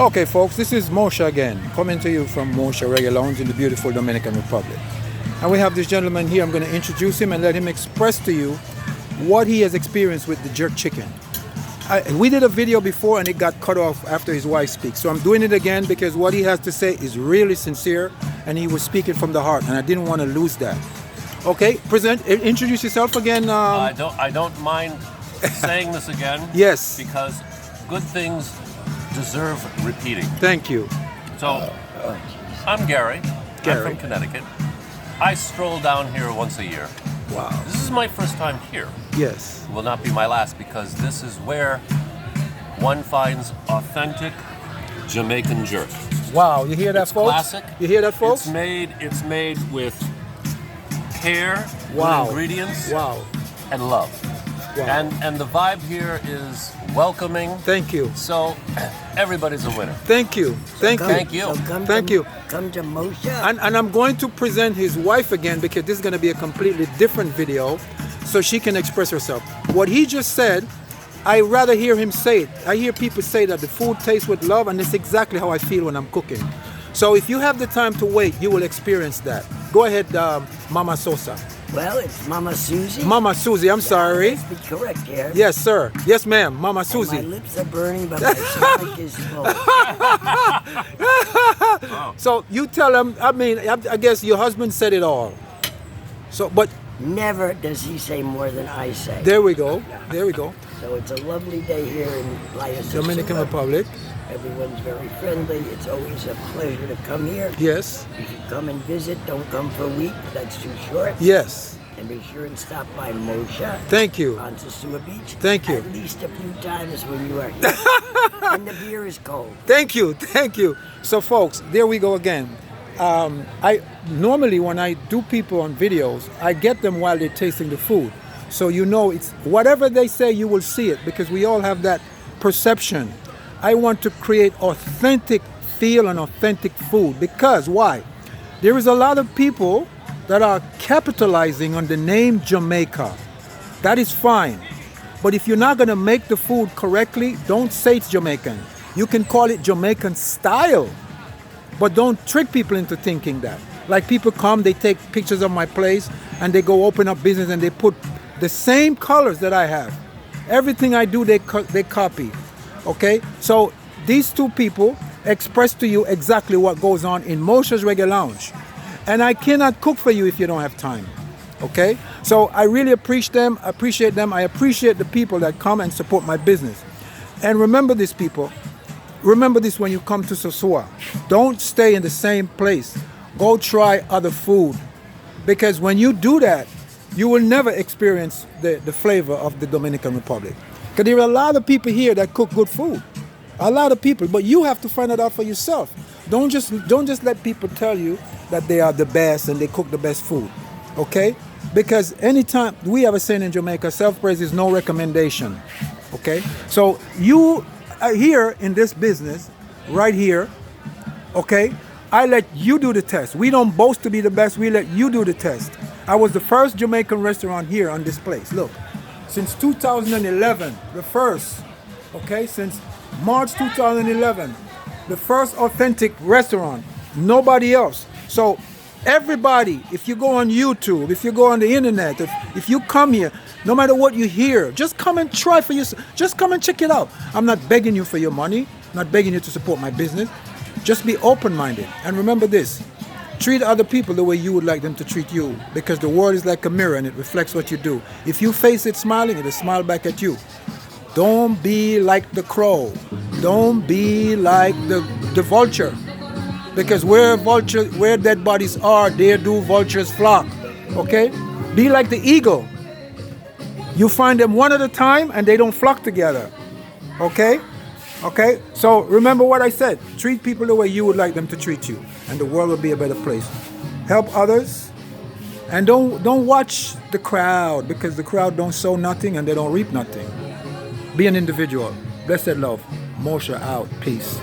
Okay, folks, this is Mosha again, coming to you from Mosha Reggae Lounge in the beautiful Dominican Republic. And we have this gentleman here. I'm going to introduce him and let him express to you what he has experienced with the jerk chicken. We did a video before and it got cut off after his wife speaks. So I'm doing it again because what he has to say is really sincere and he was speaking from the heart and I didn't want to lose that. Okay, introduce yourself again. I don't mind saying this again. Yes. Because good things deserve repeating. Thank you. So, I'm Gary. I'm from Connecticut. I stroll down here once a year. Wow. This is my first time here. Yes. It will not be my last because this is where one finds authentic Jamaican jerk. Wow, you hear that, It's folks? classic. You hear that, folks? It's made with care, Wow. good ingredients, Wow. and love. Wow. And the vibe here is welcoming. Thank you. So everybody's a winner. Thank you. Thank you. Thank you. So Thank you. Come to Mosha. And I'm going to present his wife again because this is going to be a completely different video so she can express herself. What he just said, I rather hear him say it. I hear people say that the food tastes with love and it's exactly how I feel when I'm cooking. So if you have the time to wait, you will experience that. Go ahead, Mama Sosa. Well, it's Mama Susie. Mama Susie, I'm sorry. Let's be correct here. Yes, sir. Yes, ma'am. Mama And Susie. my lips are burning, but my stomach is full. So you tell him, I guess your husband said it all. So, but Never does he say more than I say. there we go. There we go. So it's a lovely day here in Playa Dominican Sosua. Republic. Everyone's very friendly. It's always a pleasure to come here. Yes. If you come and visit, don't come for a week. That's too short. Yes. And be sure and stop by Mosha Thank you. on Sosua Beach. Thank you. At least a few times when you are here. And the beer is cold. Thank you. Thank you. So, folks, there we go again. I normally when I do people on videos, I get them while they're tasting the food. So you know it's whatever they say, you will see it because we all have that perception. I want to create authentic feel and authentic food because why? There is a lot of people that are capitalizing on the name Jamaica. That is fine. But if you're not going to make the food correctly, don't say it's Jamaican. You can call it Jamaican style. But don't trick people into thinking that. Like people come, they take pictures of my place and they go open up business and they put the same colors that I have. Everything I do, they copy. Okay? So these two people express to you exactly what goes on in Mosha's Reggae Lounge. And I cannot cook for you if you don't have time. Okay? So I really appreciate them. I appreciate the people that come and support my business. And remember this, people. Remember this when you come to Sosua. Don't stay in the same place. Go try other food. Because when you do that, you will never experience the flavor of the Dominican Republic. Because there are a lot of people here that cook good food. A lot of people. But you have to find it out for yourself. Don't just let people tell you that they are the best and they cook the best food. Okay? Because anytime, we have a saying in Jamaica, self-praise is no recommendation. Okay? So you here in this business, right here, okay, I let you do the test. We don't boast to be the best, we let you do the test. I was the first Jamaican restaurant here on this place. Look, since 2011, the first, okay, since March 2011, the first authentic restaurant, nobody else. So everybody, if you go on YouTube, if you go on the internet, if you come here, no matter what you hear, just come and try for yourself. Just come and check it out. I'm not begging you for your money, not begging you to support my business. Just be open-minded. And remember this, treat other people the way you would like them to treat you because the world is like a mirror and it reflects what you do. If you face it smiling, it'll smile back at you. Don't be like the crow. Don't be like the vulture. Because where dead bodies are, there do vultures flock. Okay? Be like the eagle. You find them one at a time and they don't flock together. Okay? Okay? So remember what I said. Treat people the way you would like them to treat you. And the world will be a better place. Help others. And don't watch the crowd because the crowd don't sow nothing and they don't reap nothing. Be an individual. Blessed love. Mosha out. Peace.